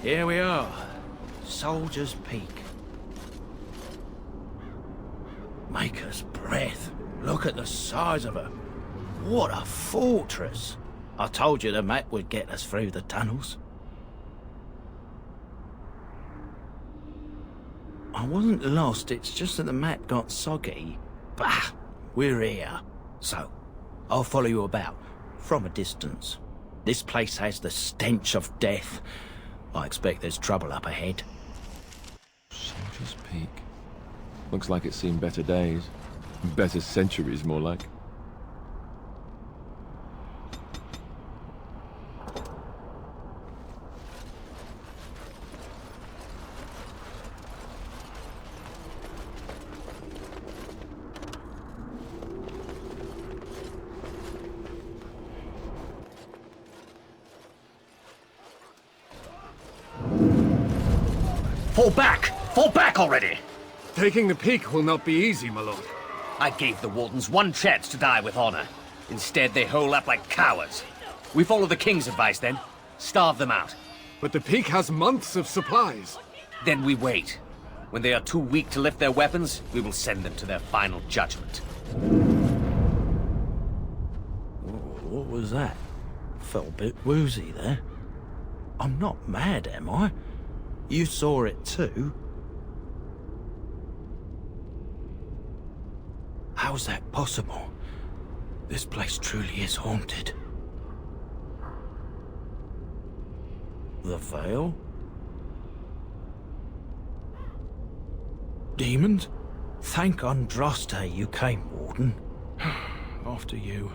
Here we are. Soldier's Peak. Maker's breath. Look at the size of her. What a fortress. I told you the map would get us through the tunnels. I wasn't lost, it's just that the map got soggy. Bah! We're here. So, I'll follow you about, from a distance. This place has the stench of death. I expect there's trouble up ahead. Soldier's Peak. Looks like it's seen better days. Better centuries, more like. Fall back! Fall back already! Taking the peak will not be easy, my lord. I gave the Wardens one chance to die with honor. Instead, they hole up like cowards. We follow the King's advice then. Starve them out. But the peak has months of supplies. Then we wait. When they are too weak to lift their weapons, we will send them to their final judgment. What was that? Felt a bit woozy there. I'm not mad, am I? You saw it too? How's that possible? This place truly is haunted. The Veil? Demons? Thank Andraste you came, Warden. After you.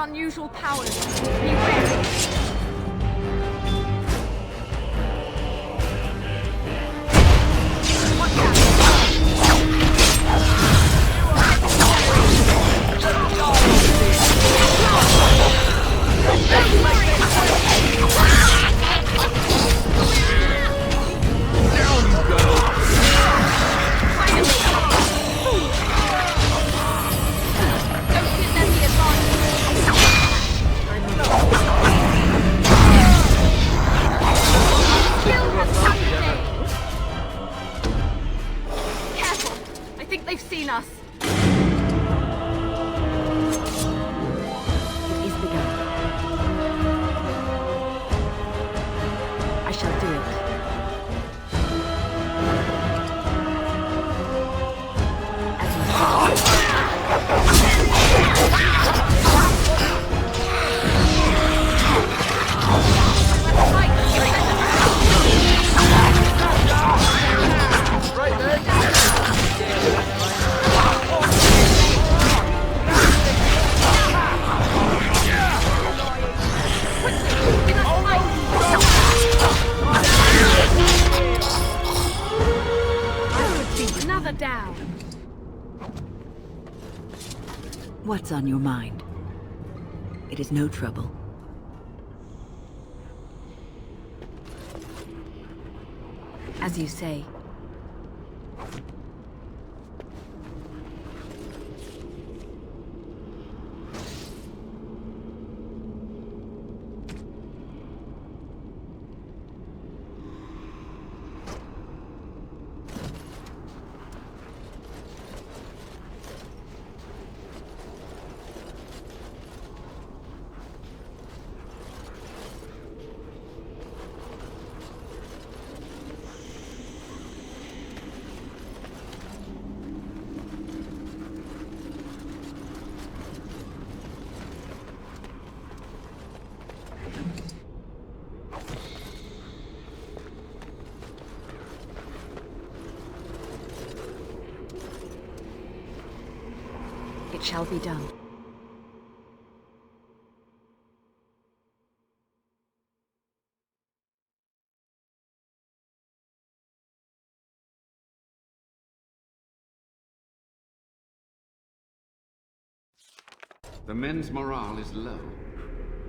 Unusual powers. Beware. What's on your mind? It is no trouble. As you say. shall be done. The men's morale is low.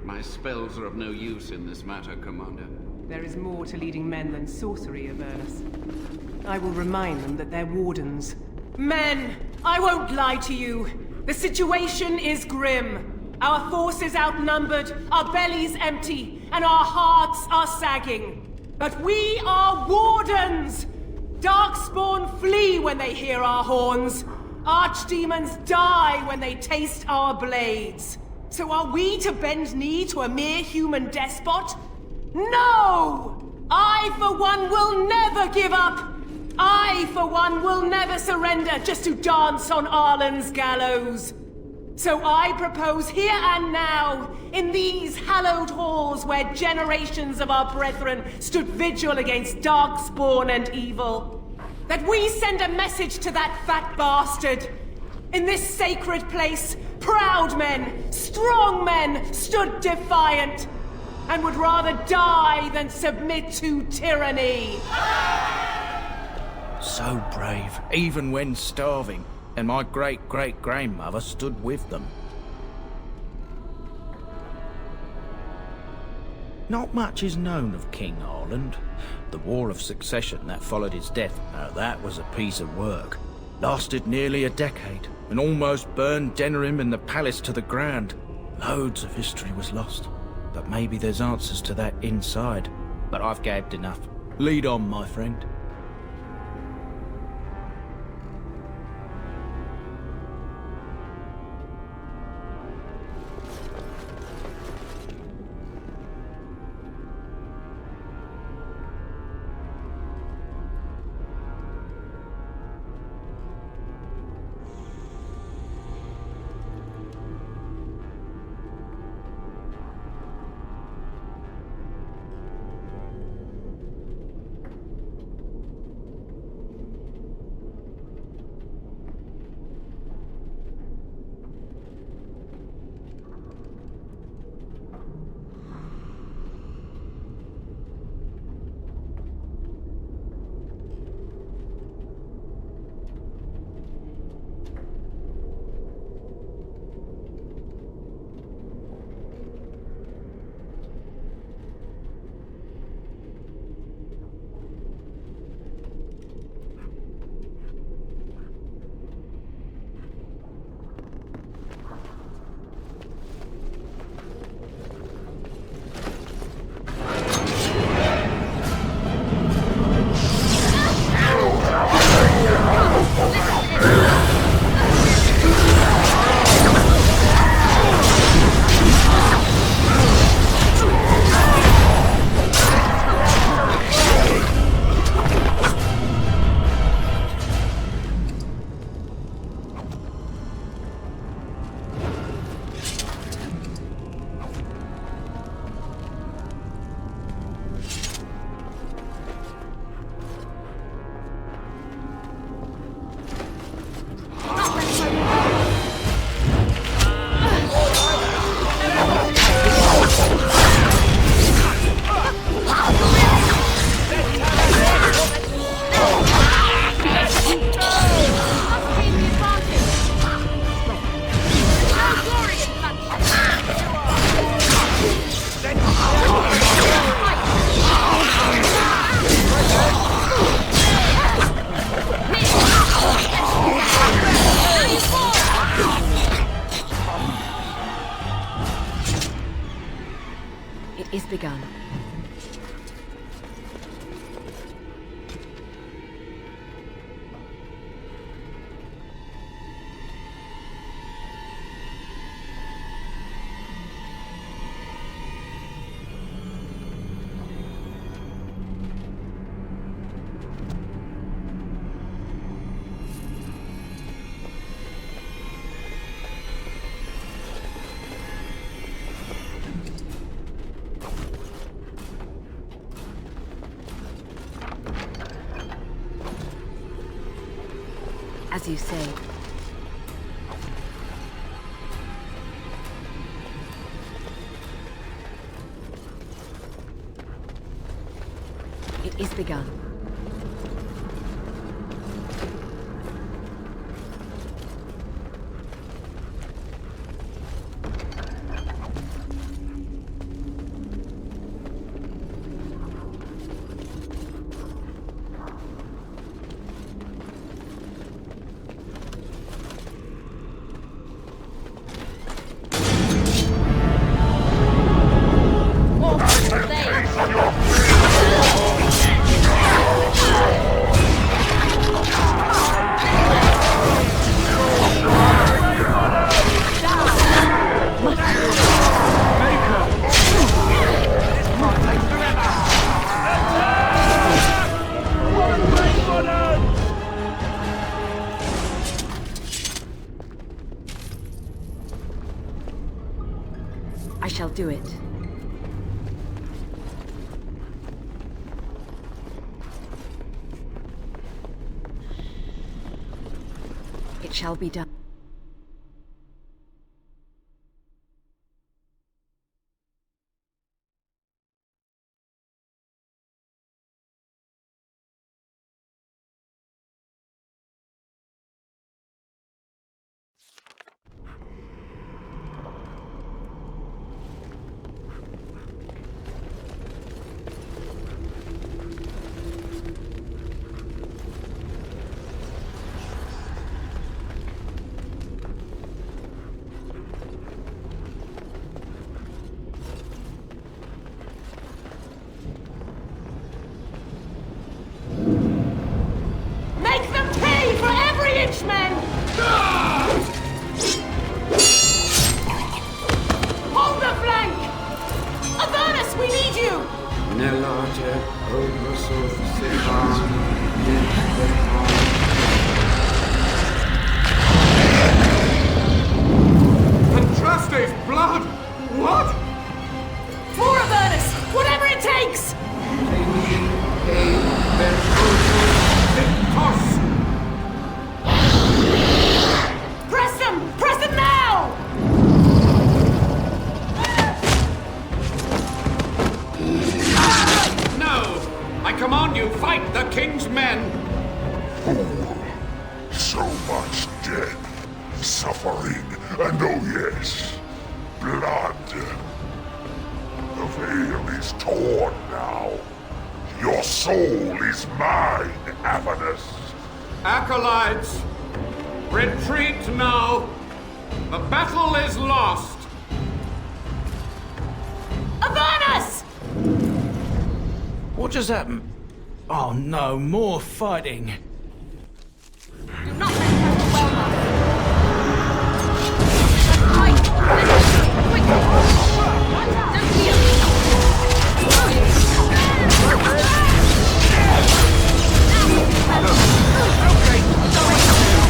My spells are of no use in this matter, Commander. There is more to leading men than sorcery, Avernus. I will remind them that they're wardens. Men! I won't lie to you. The situation is grim. Our forces outnumbered, our bellies empty, and our hearts are sagging. But we are wardens! Darkspawn flee when they hear our horns. Archdemons die when they taste our blades. So are we to bend knee to a mere human despot? No! I, for one, will never give up! I, for one, will never surrender just to dance on Arlen's gallows. So I propose here and now, in these hallowed halls where generations of our brethren stood vigil against darkspawn and evil, that we send a message to that fat bastard. In this sacred place, proud men, strong men stood defiant, and would rather die than submit to tyranny. So brave, even when starving, and my great-great-grandmother stood with them. Not much is known of King Arland. The War of Succession that followed his death, that was a piece of work. Lasted nearly a decade, and almost burned Denerim and the palace to the ground. Loads of history was lost, but maybe there's answers to that inside. But I've gabbed enough. Lead on, my friend. Is begun. As you say. is begun. I shall do it. It shall be done. Men! Hold the flank! Avernus, we need you! Nelate Obrasov Andraste's blood! What? For Avernus! Whatever it takes! Press them! Press them now! No! I command you, fight the king's men! So much death, suffering, and oh yes, blood. The veil is torn now. Your soul is mine, Avernus. Acolytes, retreat now! The battle is lost! Avernus! What just happened? Oh no, more fighting. Do not let her overwhelm us. Fight! Quickly! Don't yield!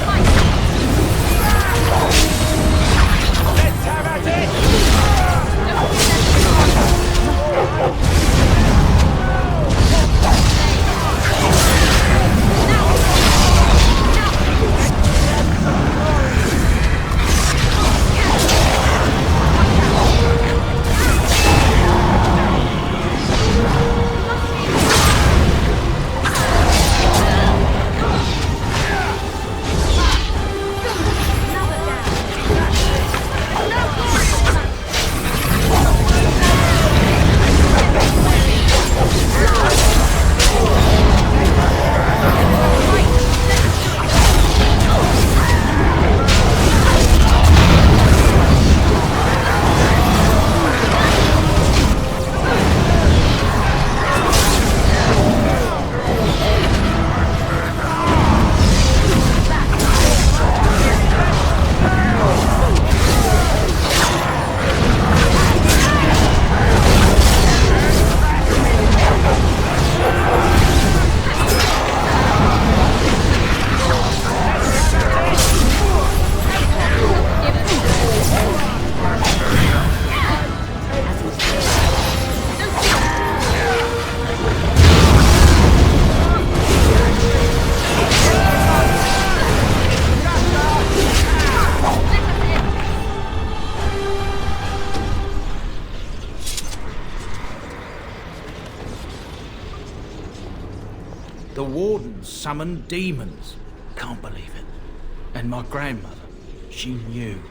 Fight! The wardens summoned demons. Can't believe it. And my grandmother, she knew.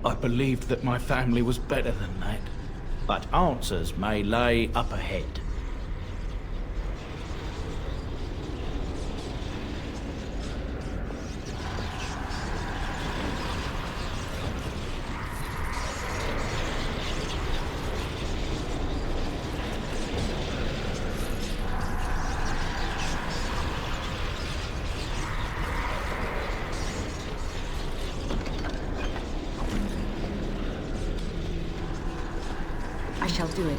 I believed that my family was better than that. But answers may lay up ahead. I shall do it.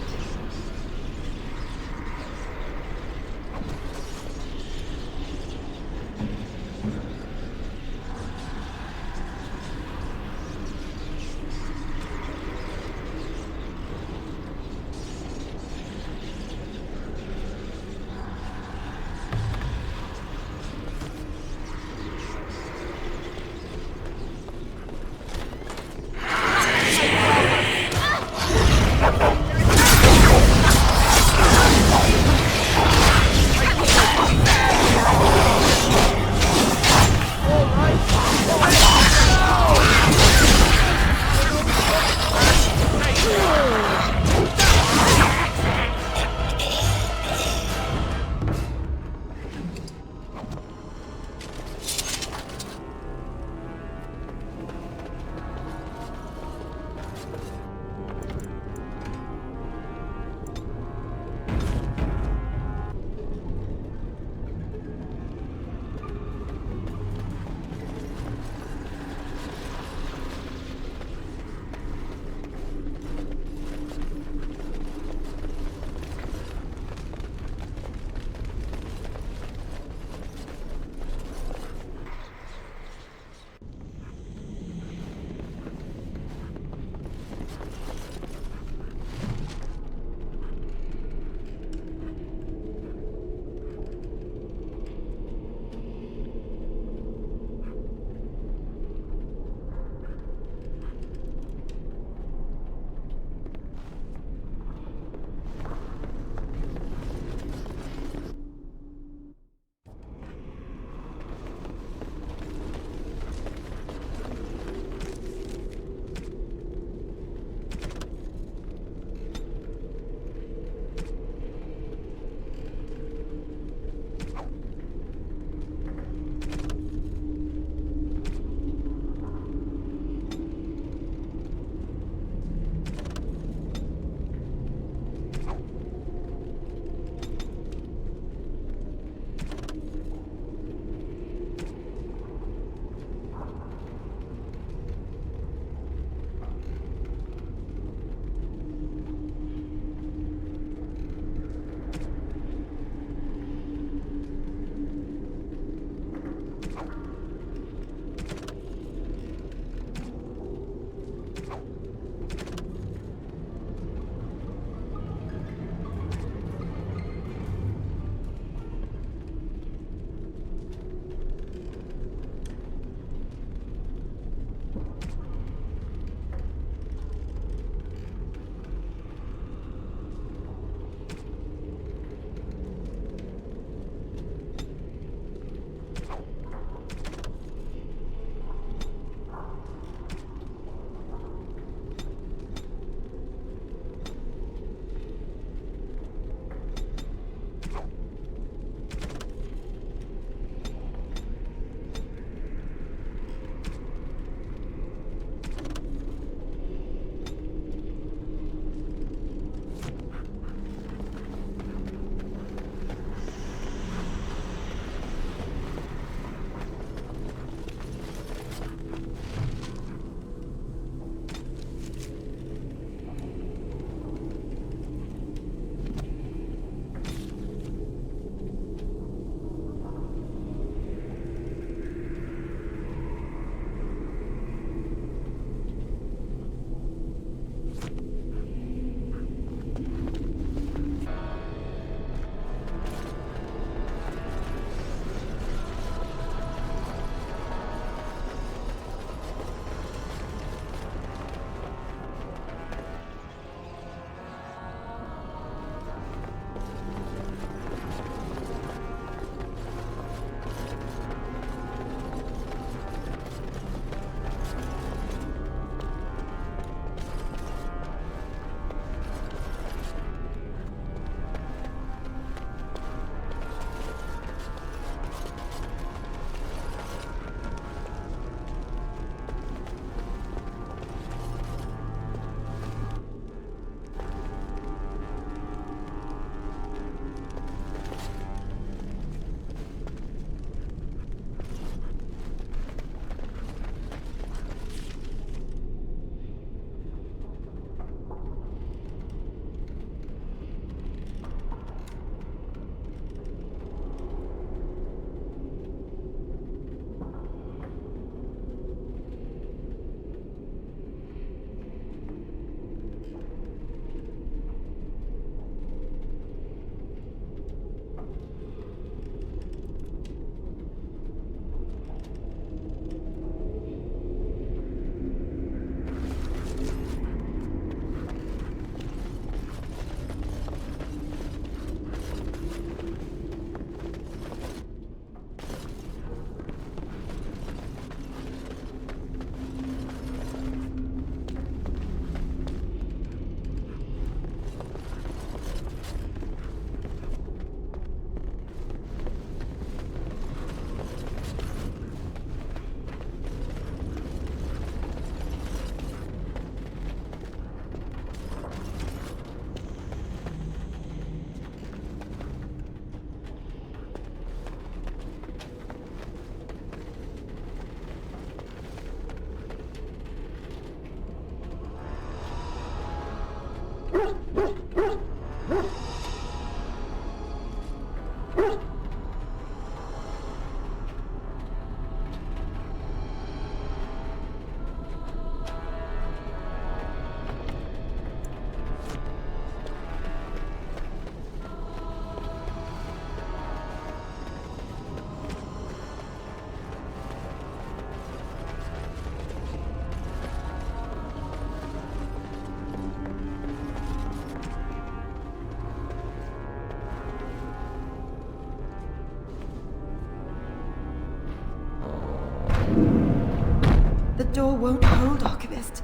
The door won't hold, Archivist.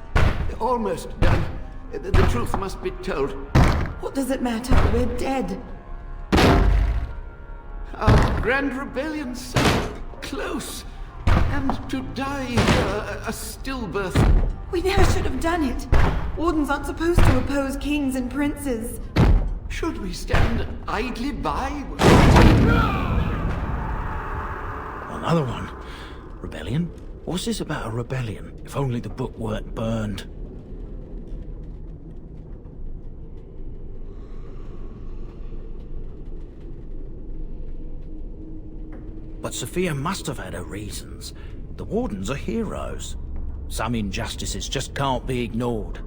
Almost done. The truth must be told. What does it matter? We're dead. Our grand rebellion's so close. And to die a stillbirth. We never should have done it. Wardens aren't supposed to oppose kings and princes. Should we stand idly by? Another one. Rebellion? What's this about a rebellion? If only the book weren't burned. But Sophia must have had her reasons. The Wardens are heroes. Some injustices just can't be ignored.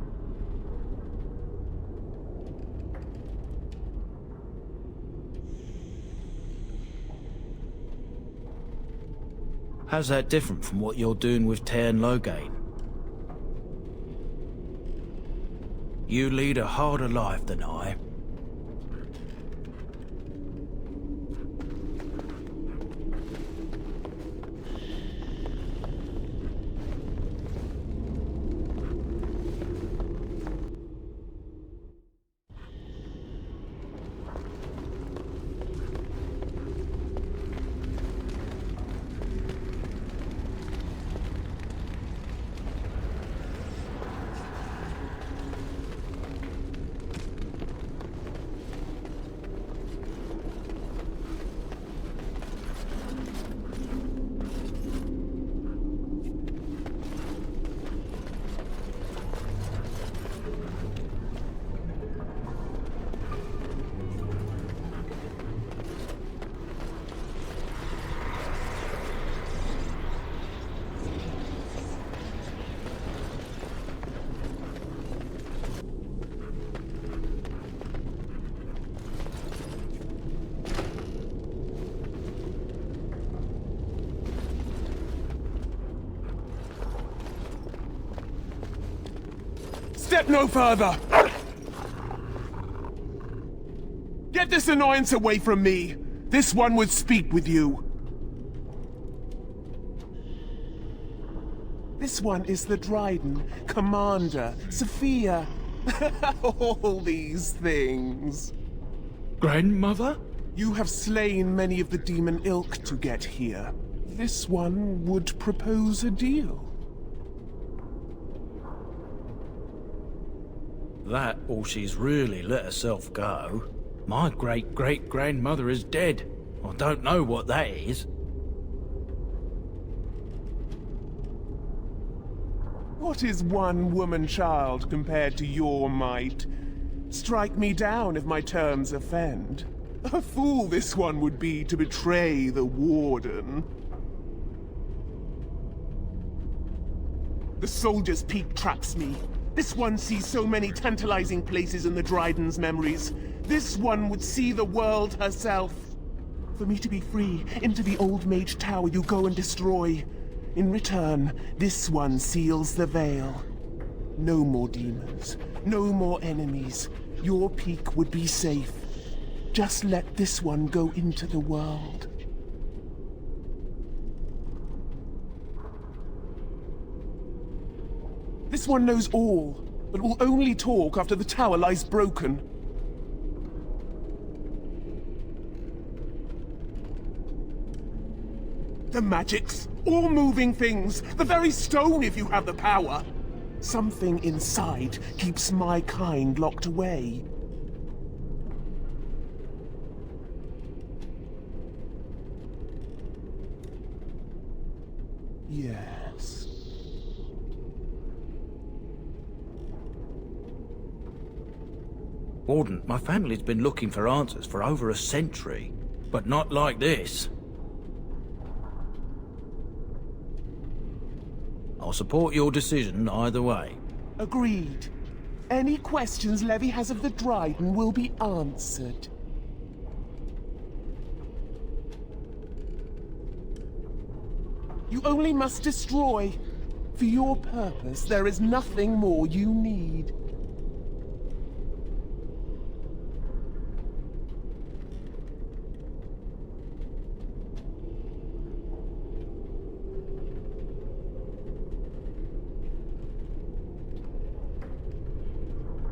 How's that different from what you're doing with Tairn Loghain? You lead a harder life than I. Step no further! Get this annoyance away from me! This one would speak with you. This one is the Dryden, Commander, Sophia. All these things. Grandmother? You have slain many of the demon ilk to get here. This one would propose a deal. That, or she's really let herself go. My great-great-grandmother is dead. I don't know what that is. What is one woman-child compared to your might? Strike me down if my terms offend. A fool this one would be to betray the Warden. The Soldier's Peak traps me. This one sees so many tantalizing places in the Dryden's memories. This one would see the world herself. For me to be free, into the Old Mage Tower you go and destroy. In return, this one seals the veil. No more demons, no more enemies. Your peak would be safe. Just let this one go into the world. This one knows all, but will only talk after the tower lies broken. The magics, all moving things, the very stone if you have the power. Something inside keeps my kind locked away. Yes. Warden, my family's been looking for answers for over a century, but not like this. I'll support your decision either way. Agreed. Any questions Levy has of the Dryden will be answered. You only must destroy. For your purpose, there is nothing more you need.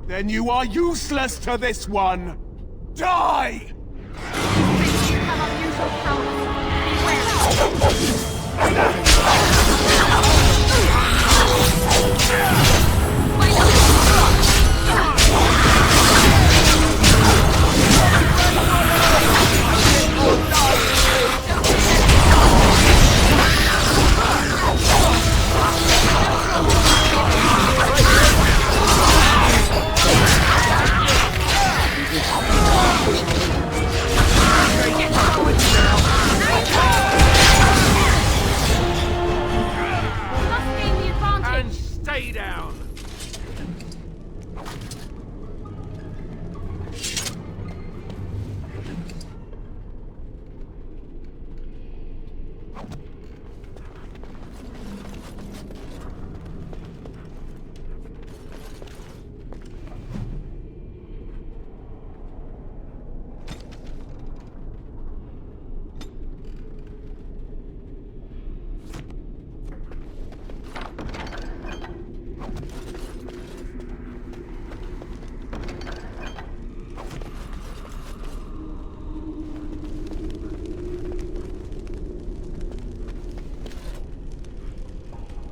Then you are useless to this one! Die! You have unusual powers. Beware.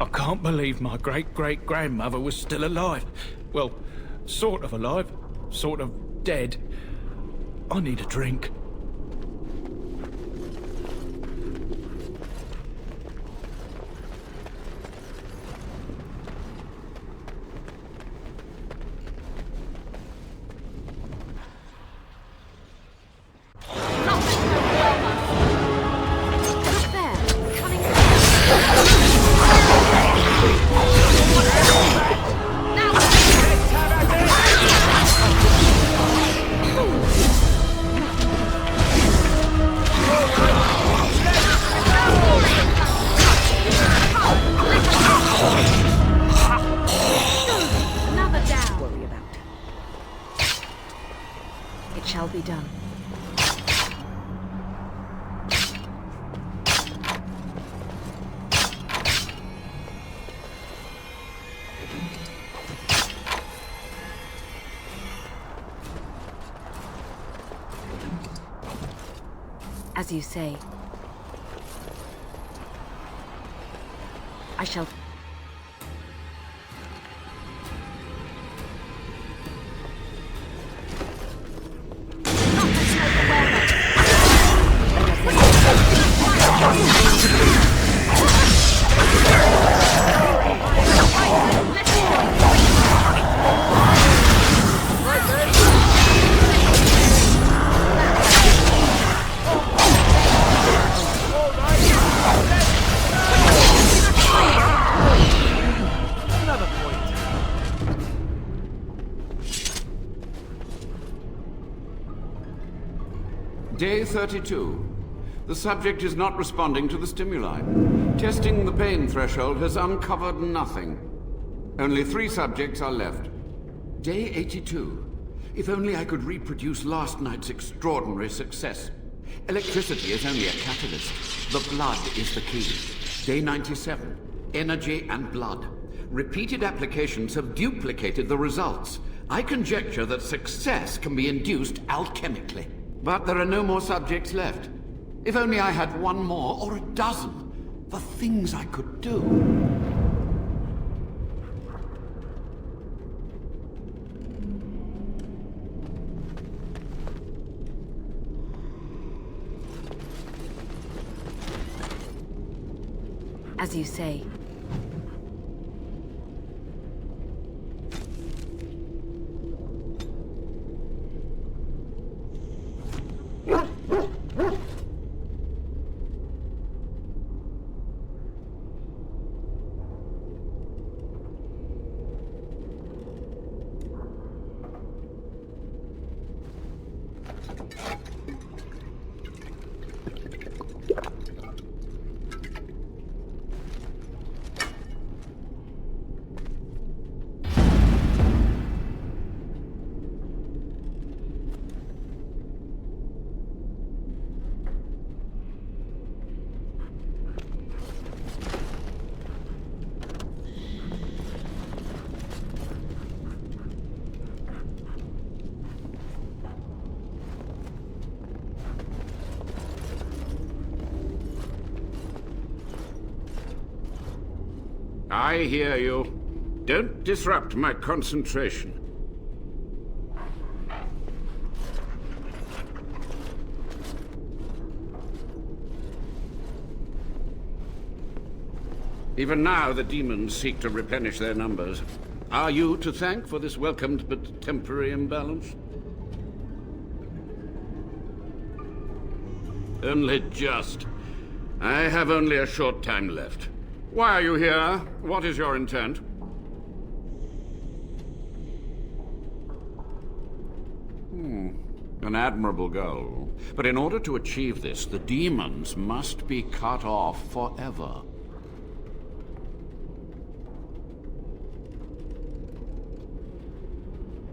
I can't believe my great-great-grandmother was still alive. Well, sort of alive, sort of dead. I need a drink. As you say. I shall... Day 32. The subject is not responding to the stimuli. Testing the pain threshold has uncovered nothing. Only 3 subjects are left. Day 82. If only I could reproduce last night's extraordinary success. Electricity is only a catalyst. The blood is the key. Day 97. Energy and blood. Repeated applications have duplicated the results. I conjecture that success can be induced alchemically. But there are no more subjects left. If only I had 1 more, or a dozen. The things I could do. As you say. I hear you. Don't disrupt my concentration. Even now, the demons seek to replenish their numbers. Are you to thank for this welcomed but temporary imbalance? Only just. I have only a short time left. Why are you here? What is your intent? An admirable goal. But in order to achieve this, the demons must be cut off forever.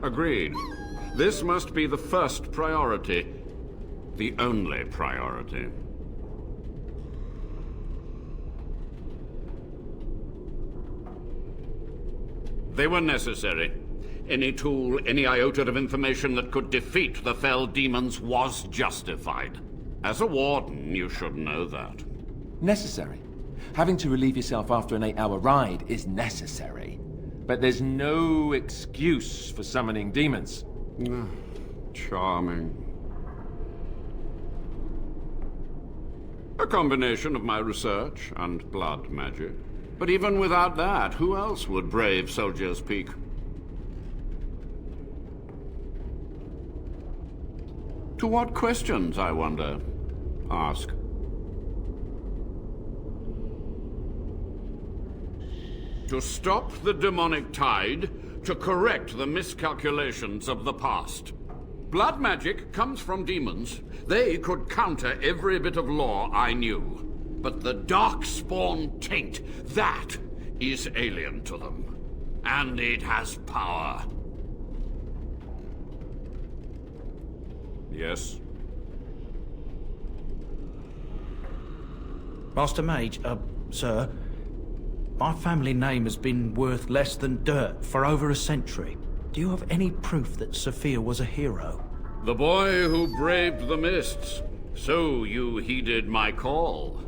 Agreed. This must be the first priority. The only priority. They were necessary. Any tool, any iota of information that could defeat the fell demons was justified. As a warden, you should know that. Necessary. Having to relieve yourself after an 8-hour ride is necessary. But there's no excuse for summoning demons. Charming. A combination of my research and blood magic. But even without that, who else would brave Soldier's Peak? To what questions, I wonder? Ask. To stop the demonic tide, to correct the miscalculations of the past. Blood magic comes from demons. They could counter every bit of law I knew. But the Darkspawn taint, that is alien to them. And it has power. Yes? Master Mage, sir, my family name has been worth less than dirt for over a century. Do you have any proof that Sophia was a hero? The boy who braved the mists. So you heeded my call.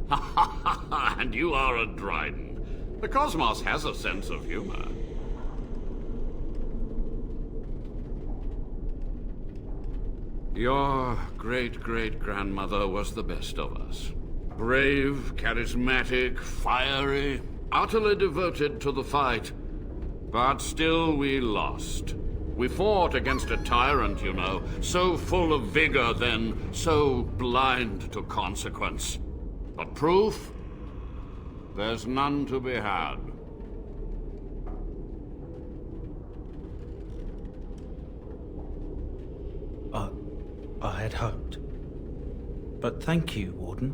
Ha ha ha ha, and you are a Dryden. The cosmos has a sense of humor. Your great-great-grandmother was the best of us. Brave, charismatic, fiery, utterly devoted to the fight. But still we lost. We fought against a tyrant, you know, so full of vigor then, so blind to consequence. But proof? There's none to be had. I had hoped. But thank you, Warden.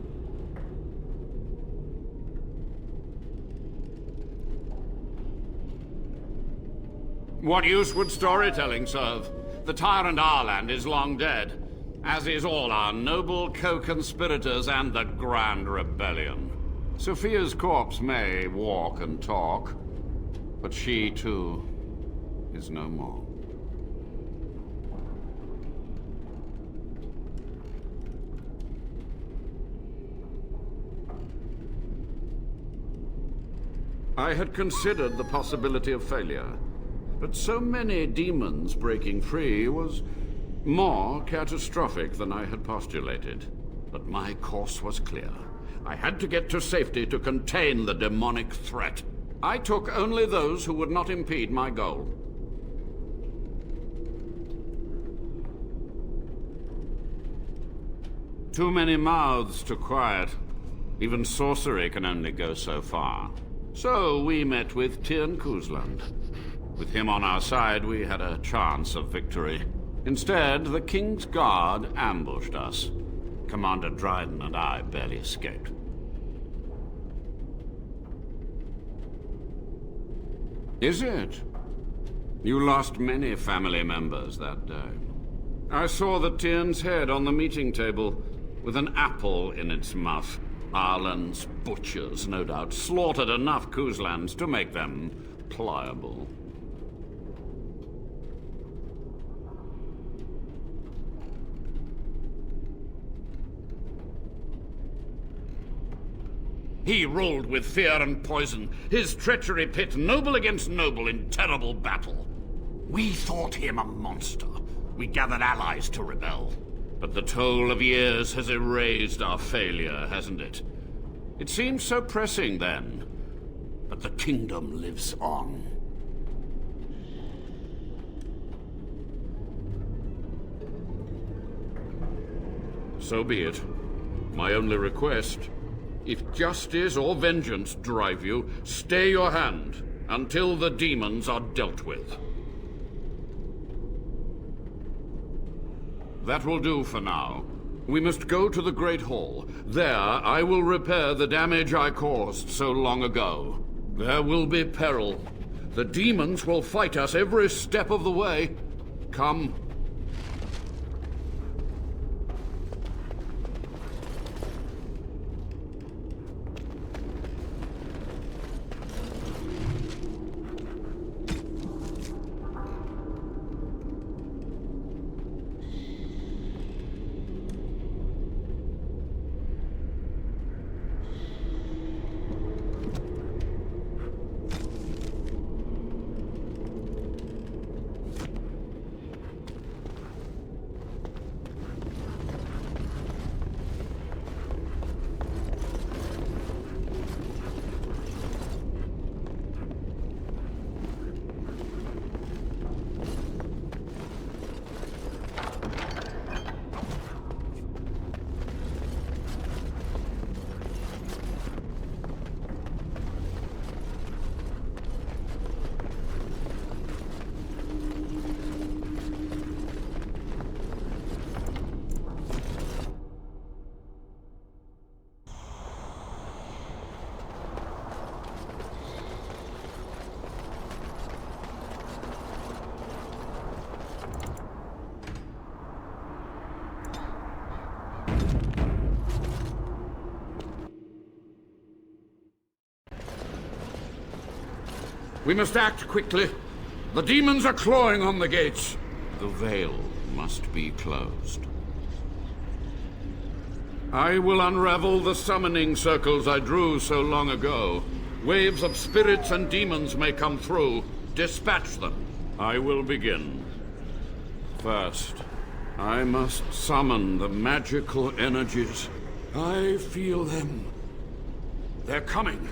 What use would storytelling serve? The tyrant Arland is long dead, as is all our noble co-conspirators and the Grand Rebellion. Sophia's corpse may walk and talk, but she, too, is no more. I had considered the possibility of failure, but so many demons breaking free was more catastrophic than I had postulated. But my course was clear. I had to get to safety to contain the demonic threat. I took only those who would not impede my goal. Too many mouths to quiet. Even sorcery can only go so far. So we met with Cousland. With him on our side, we had a chance of victory. Instead, the King's Guard ambushed us. Commander Dryden and I barely escaped. Is it? You lost many family members that day. I saw the Tyrn's head on the meeting table, with an apple in its mouth. Arland's butchers, no doubt, slaughtered enough Couslands to make them pliable. He ruled with fear and poison, his treachery pit noble against noble in terrible battle. We thought him a monster. We gathered allies to rebel. But the toll of years has erased our failure, hasn't it? It seemed so pressing then. But the kingdom lives on. So be it. My only request, if justice or vengeance drive you, stay your hand until the demons are dealt with. That will do for now. We must go to the Great Hall. There, I will repair the damage I caused so long ago. There will be peril. The demons will fight us every step of the way. Come. We must act quickly. The demons are clawing on the gates. The veil must be closed. I will unravel the summoning circles I drew so long ago. Waves of spirits and demons may come through. Dispatch them. I will begin. First, I must summon the magical energies. I feel them. They're coming.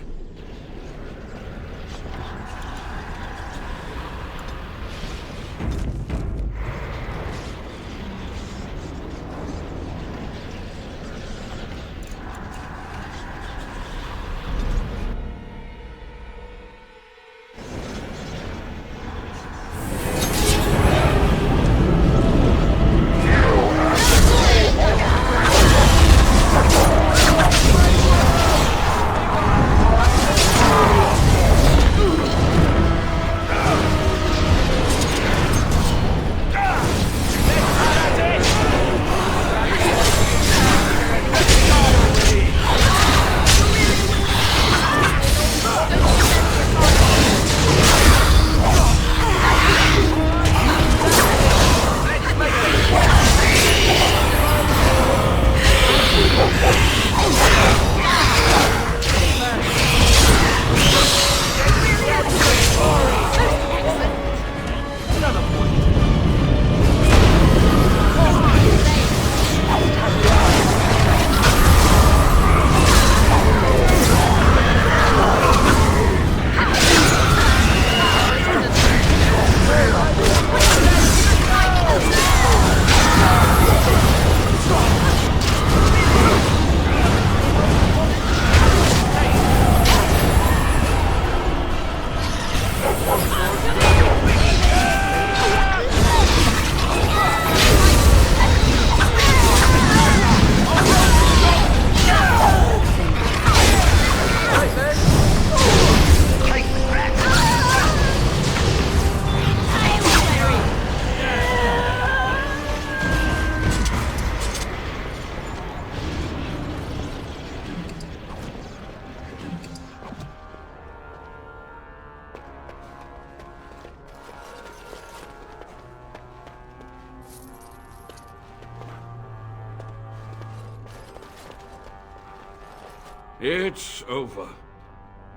It's over.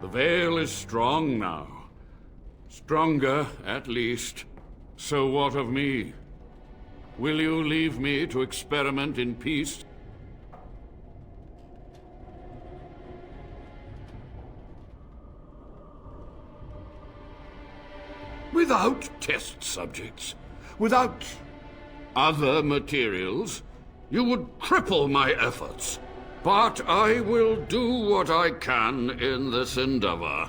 The veil is strong now. Stronger, at least. So what of me? Will you leave me to experiment in peace? Without test subjects, without other materials, you would cripple my efforts. But I will do what I can in this endeavor.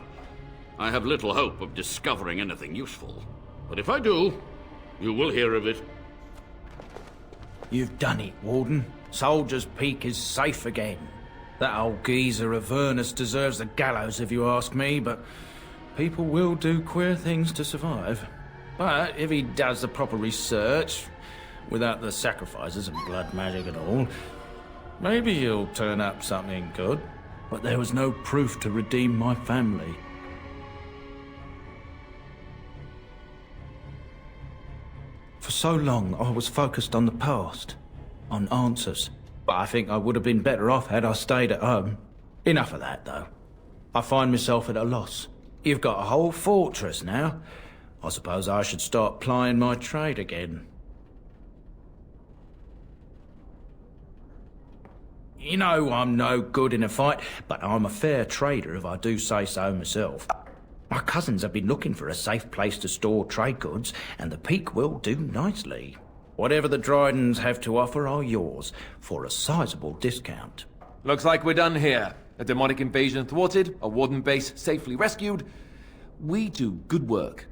I have little hope of discovering anything useful. But if I do, you will hear of it. You've done it, Warden. Soldier's Peak is safe again. That old geezer Avernus deserves the gallows if you ask me, but people will do queer things to survive. But if he does the proper research, without the sacrifices and blood magic and all, maybe he'll turn up something good. But there was no proof to redeem my family. For so long, I was focused on the past, on answers. But I think I would have been better off had I stayed at home. Enough of that, though. I find myself at a loss. You've got a whole fortress now. I suppose I should start plying my trade again. You know I'm no good in a fight, but I'm a fair trader if I do say so myself. My cousins have been looking for a safe place to store trade goods, and the Peak will do nicely. Whatever the Drydens have to offer are yours, for a sizable discount. Looks like we're done here. A demonic invasion thwarted, a warden base safely rescued. We do good work.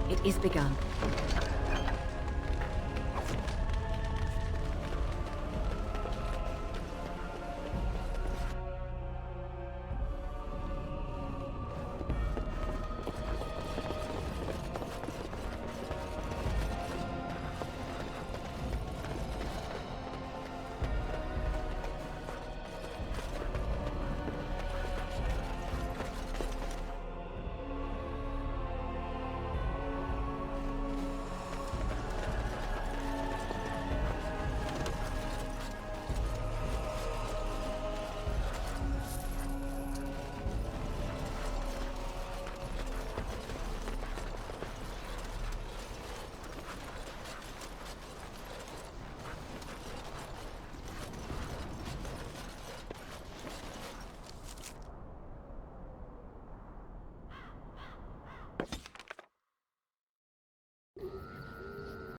It is begun.